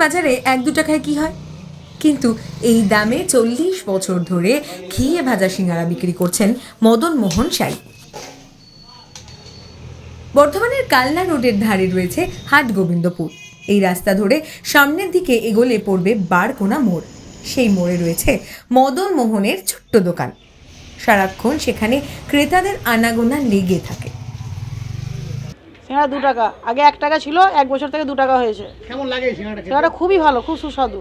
বাজারে 1-2 টাকায় কি হয়, কিন্তু এই দামে 40 বছর ধরে ঘিয়ে ভাজা সিঙ্গারা বিক্রি করছেন মদন মোহন সাই। বর্ধমানের কালনা রোডের ধারে রয়েছে হাট গোবিন্দপুর। এই রাস্তা ধরে সামনের দিকে এগোলে পড়বে বারকোনা মোড়। সেই মোড়ে রয়েছে মদন মোহনের ছোট্ট দোকান। সারাক্ষণ সেখানে ক্রেতাদের আনাগোনা লেগে থাকে। সিঙ্গাড়া 2 টাকা, আগে 1 টাকা ছিল, 1 বছর থেকে 2 টাকা হয়েছে। কেমন লাগে এই সিঙ্গাড়াটা? সিঙ্গাড়া খুবই ভালো, খুব সুস্বাদু।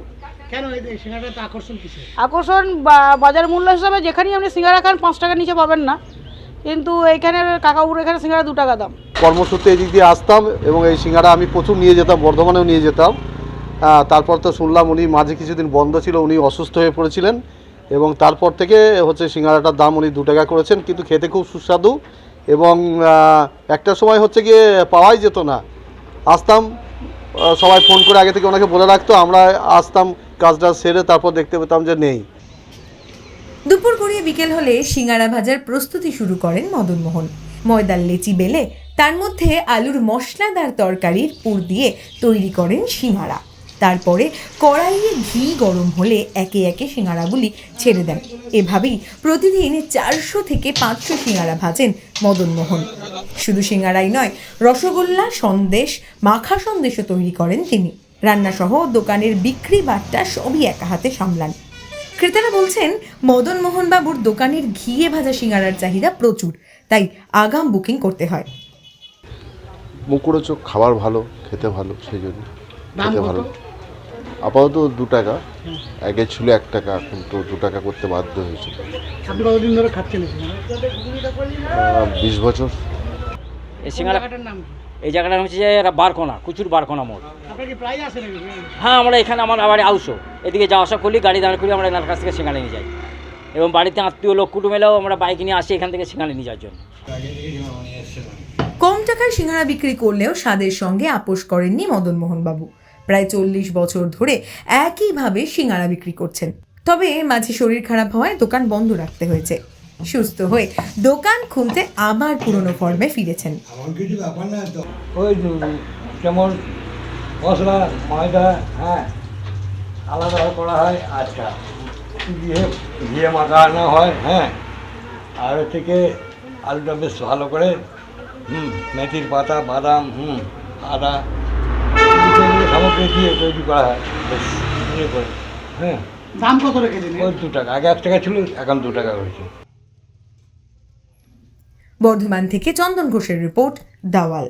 কেন এই সিঙ্গাড়াটা আকর্ষণ কিসে? আকর্ষণ বাজার মূল্য হিসাবে যেখানেই আপনি সিঙ্গাড়া খান 5 টাকার নিচে পাবেন না, কিন্তু এইখানে কাকাবুর এখানে সিঙ্গাড়া 2 টাকা দাম। কর্মসূত্রে এদিক দিয়ে আসতাম এবং এই সিঙ্গাড়া আমি প্রচুর নিয়ে যেতাম, বর্ধমানেও নিয়ে যেতাম। তারপর তো শুনলাম উনি মাঝে কিছুদিন বন্ধ ছিল, উনি অসুস্থ হয়ে পড়েছিলেন এবং তারপর থেকে সিঙ্গাড়াটার দাম উনি 2 টাকা করেছেন, কিন্তু খেতে খুব সুস্বাদু এবং একটা সময় গিয়ে পাওয়াই যেত না। আসতাম, সবাই ফোন করে আগে থেকে ওনাকে বলে রাখতো, আমরা আসতাম কাজটা সেরে, তারপর দেখতে পেতাম যে নেই। দুপুর গড়িয়ে বিকেল হলে সিঙ্গারা ভাজার প্রস্তুতি শুরু করেন মদন মোহন। ময়দার লেচি বেলে তার মধ্যে আলুর মশলাদার তরকারির পুর দিয়ে তৈরি করেন সিঙ্গারা। তারপরে কড়াইয়ে ঘি গরম হলে একে একে সিঙ্গারাগুলি ছেড়ে দেন। এভাবেই প্রতিদিন 400 থেকে 500 সিঙ্গারা ভাজেন মদন মোহন। শুধু সিঙ্গারাই নয়, রসগোল্লা, সন্দেশ, মাখা সন্দেশও তৈরি করেন তিনি। রান্নাসহ দোকানের বিক্রি বাট্টা সবই একা হাতে সামলান। ক্রেতারা বলছেন মদন মোহন বাবুর দোকানের ঘিয়ে ভাজা সিঙ্গারার চাহিদা প্রচুর, তাই আগাম বুকিং করতে হয়। মুখরোচক, খাবার ভালো, খেতে ভালো, সেই জন্য খেতে ভালো। আপাতত 2 টাকা, আগে ছিল 1 টাকা, এখন তো 2 টাকা করতে বাধ্য হয়েছে। আপনি কতদিন ধরে খাচ্ছেন? 20 বছর। এই সিঙ্গারাটার নাম এই জায়গাটা হচ্ছে যে বারকোনা, কুচুর বারকোনা মোড়। আপনার কি প্রায় আসে নাকি? হ্যাঁ, আমরা এখানে আমার বাড়ি আউসো, এদিকে যাওয়া আসা করি, গাড়ি দাঁড় করি, আমরা এনার কাছ থেকে সিঙ্গারা নিয়ে যাই এবং বাড়িতে আত্মীয় লোক কুটুম এলেও আমরা বাইক নিয়ে আসি এখান থেকে সিঙ্গারা নিয়ে যাওয়ার জন্য। কম টাকায় সিঙ্গারা বিক্রি করলেও স্বাদের সঙ্গে আপোষ করেননি মদন মোহন বাবু। প্রায় 40 বছর ধরে একইভাবে সিঙ্গারা বিক্রি করছেন। তবে মাঝে শরীর খারাপ হওয়ায় দোকান বন্ধ রাখতে হয়েছে। সুস্থ হয়ে দোকান খুলতে আবার পুরনো ফর্মে ফিরেছেন। ওই যেমন মশলা, ময়দা, হ্যাঁ আলাদা করা হয়, আচ্ছা ঘিয়ে মাখানো হয়, হ্যাঁ, আর থেকে আলুটা বেশ ভালো করে মেথির পাতা, বাদাম, আদা সামগ্রী দিয়ে তৈরি করা হয় বেশ ইয়ে করে। হ্যাঁ, দাম কত রেখেছেন? ওই 2 টাকা, আগে 1 টাকা ছিল, এখন 2 টাকা হয়েছে। বর্ধমান থেকে চন্দন ঘোষের রিপোর্ট, দাওয়াল।